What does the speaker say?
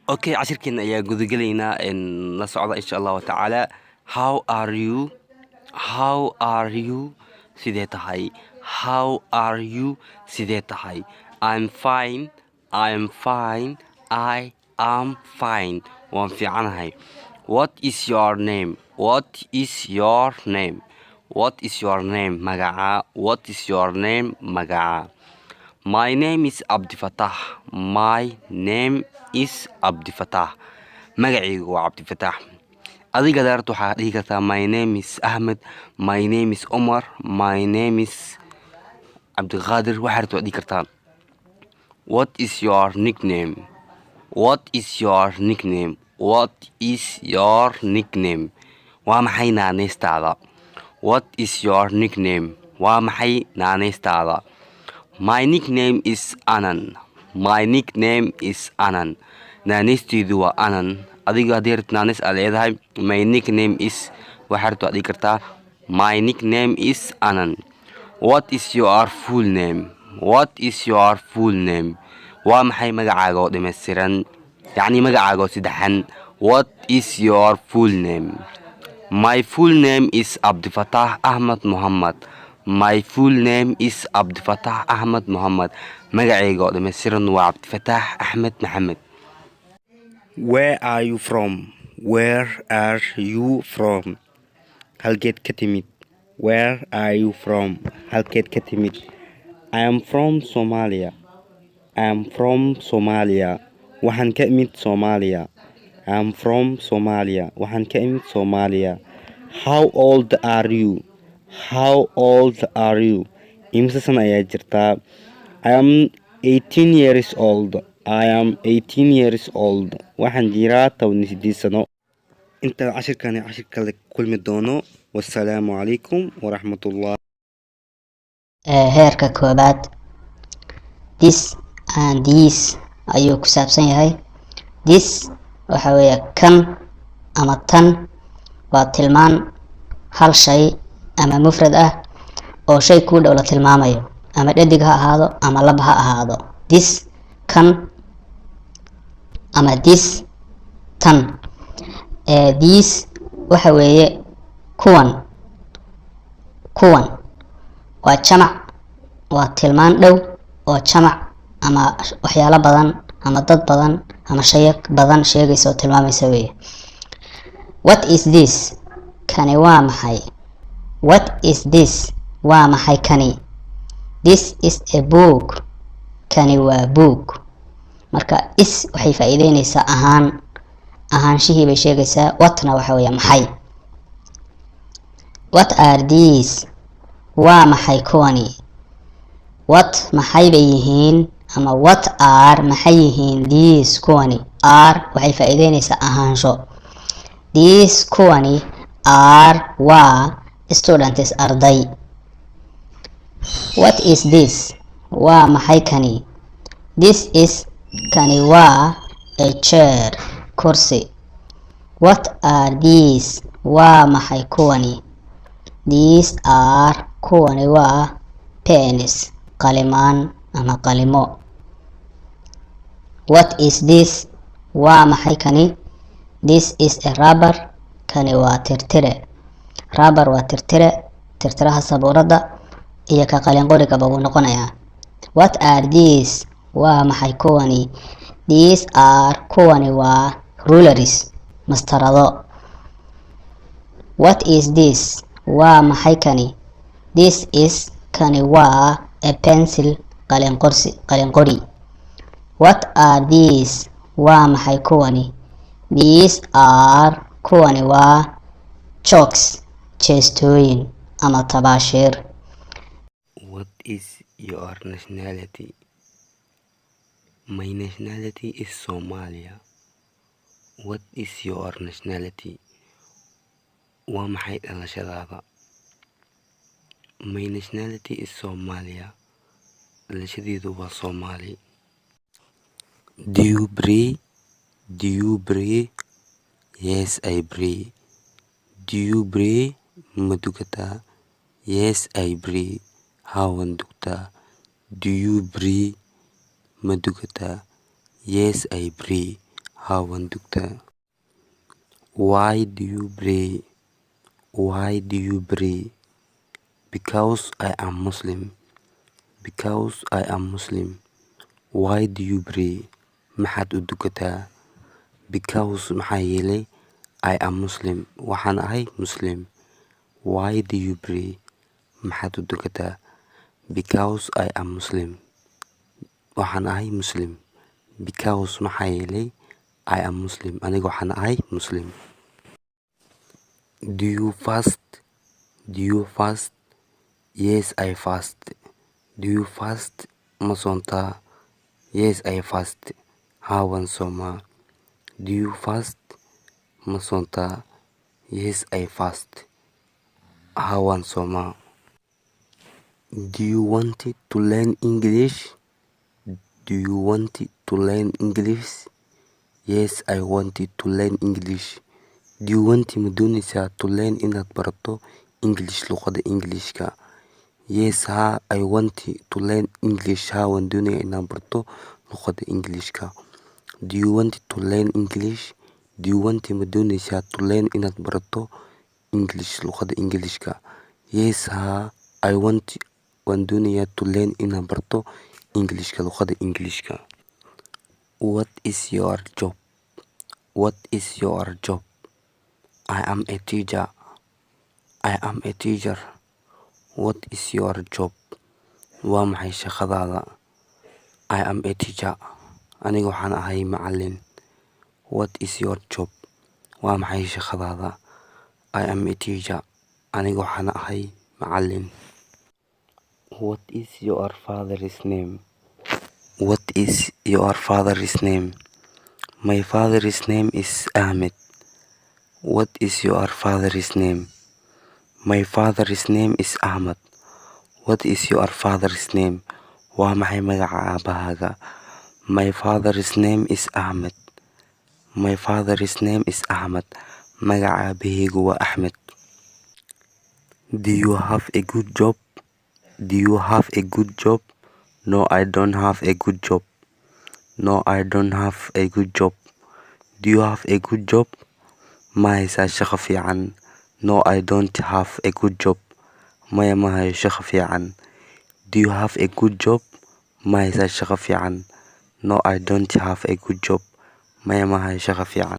Okay, cashirkeena ayaa gudagelaynaa la socda insha allahu tacaala. How are you? How are you? Sidee tahay? How are you? Sidee tahay? I'm fine. I'm fine. I am fine. Waan fiicanahay. What is your name? What is your name? What is your name? Magaca. What is your name? Magaca. My name is Abdifatah. My name is Abdifatah. Magacaygu waa Abdifatah. Adiga daartu waxaa dhihi kartaa my name is Ahmed, my name is Omar, my name is Abdiqaadir. Waxaad rabto dhihi kartaa. What is your nickname? What is your nickname? What is your nickname? Waa maxay naanaystaada? What is your nickname? Waa maxay naanaystaada? My nickname is Anan. My nickname is Anan. Naanaysteedu waa Anan. Adiga haddii rabto naanays aad leedahay, my nickname is waxaad rabto dhihi kartaa my nickname is Anan. What is your full name? What is your full name? Waa maxay magacaaga oo dhammaystiran? Yacni magacaaga oo saddexan. What is your full name? My full name is Abdifatah Ahmed Muhammad. My full name is Abdifatah Ahmed Muhammad. Magacayga oo dhammaystiran waa Abdifatah Ahmed Maxamed. Where are you from? Where are you from? Halkeed ka timid? Where are you from? Halkeed ka timid? I am from Somalia. I am from Somalia. Waxaan ka imid Soomaaliya. I am from Somalia. Waxaan ka imid Soomaaliya. How old are you? How old are you? Imisa sana ayaa jirtaa? I am 18 years old. I am 18 years old. Waxaan jiraa 18 sano. Inta cashirkani cashir kale kulmi doono. Wassalaamu calaykum waraxmatullah. heerka koobaad this and these ayuu ku saabsan yahay. This waxa weeye kan ama tan waa tilmaan hal shay ama mufrad ah oo shay ku dhow la tilmaamayo, ama dhadig ha ahaado ama lab ha ahaado. This kan ama this tan. These waxa weeye kuwan waa jamac, waa tilmaan dhow oo jamac ama waxyaalo badan ama dad badan ama shay badan sheegaysa oo tilmaamaysa weeye. What is this? Kani waa maxay? What is this? Waa maxay kani? This is a book. Kani waa book. Marka is waxay faa'iideynaysaa ahaanshihii bay sheegaysaa. Whatna waxa weeye maxay. What are these? Waa maxay kuwani? What maxay bay yihiin ama what are maxay yihiin these kuwani? Are waxay faa'iideynaysaa ahaansho. These kuwani are waa students arday. What is this? Waa maxay kani? This is kani waa a chair kursi. What are these? Waa maxay kuwani? These are kuwani waa pens qalimaan ama qalimo. What is this? Waa maxay kani? This is a rubber. Kani waa tirtire. Rubber waa tirtiraha sabuurada iyo ka qalin qoriga buu noqonayaa. What are these? Waa maxay kuwani? These are kuwani waa rulers mastarado. What is this? Waa maxay kani? This is kani waa a pencil qalin qori. What are these? Waa maxay kuwani? These are kuwani waa chalks jeestooyin ama tabaashiir. What is your nationality? My nationality is Somalia. What is your nationality? Waa maxay dhalashadaada? My nationality is Somalia. Dhalashadeedu waa Soomaali. Do you pray? Do you pray? Yes, I pray. Do you pray? Ma dukataa? Yes, I pray. Haa, waan dugtaa. Do you pray? Ma dukataa? Yes, I pray. haa waan dugtaa. Why do you pray? Why do you pray? Because I am Muslim. Because I am Muslim. Why do you pray? Maxaad u dukataa? Because maxaa yeelay I am Muslim. Waxaan ahay Muslim. Why do you pray? Maxaad u dukataa? Because I am Muslim. Waxaan ahay Muslim. Because maxaa yeelay I am Muslim. Aniga waxaan ahay Muslim. Do you fast? Do you fast? Yes, I fast. Do you fast? Ma soontaa? Yes, I fast. Haa waan soomaa. Do you fast? Ma soontaa? Yes, I fast. Haa waan soomaa. Do you want to learn English? Do you want to learn English? Yes, I want to learn English. Do you want ma doonaysaa to learn inaad barato English, luqadda Englishka? Yes, haa, I want to learn English. Haa waan doonayaa inaan barto luqadda Englishka. Do you want to learn English? Do you want ma doonaysaa to learn inaad barato English, luqadda Englishka? Yes, haa, I want waan doonayaa to learn inaan barto Englishka, luqadda Englishka. What is your job? What is your job? I am a teacher. I am a teacher. What is your job? Waa maxay shaqadaada? I am a teacher. Aniga waxaan ahay macallin. What is your job? Waa maxay shaqadaada? I am a teacher. Aniga waxaan ahay macallin. What is your father's name? What is your father's name? My father's name is Ahmed. What is your father's name? My father's name is Ahmed. What is your father's name? Waa maxay magaca aabahaaga? My father's name is Ahmed. My father's name is Ahmed. Magaca aabahaygu waa Axmed. Do you have a good job? Do you have a good job? No, I don't have a good job. No, I don't have a good job. Do you have a good job? Ma haysaa shaqo fiican? No, I don't have a good job. Maya ma hayo shaqo fiican. Do you have a good job? Ma haysaa shaqo fiican? No, I don't have a good job. Maya ma hayo shaqo fiican.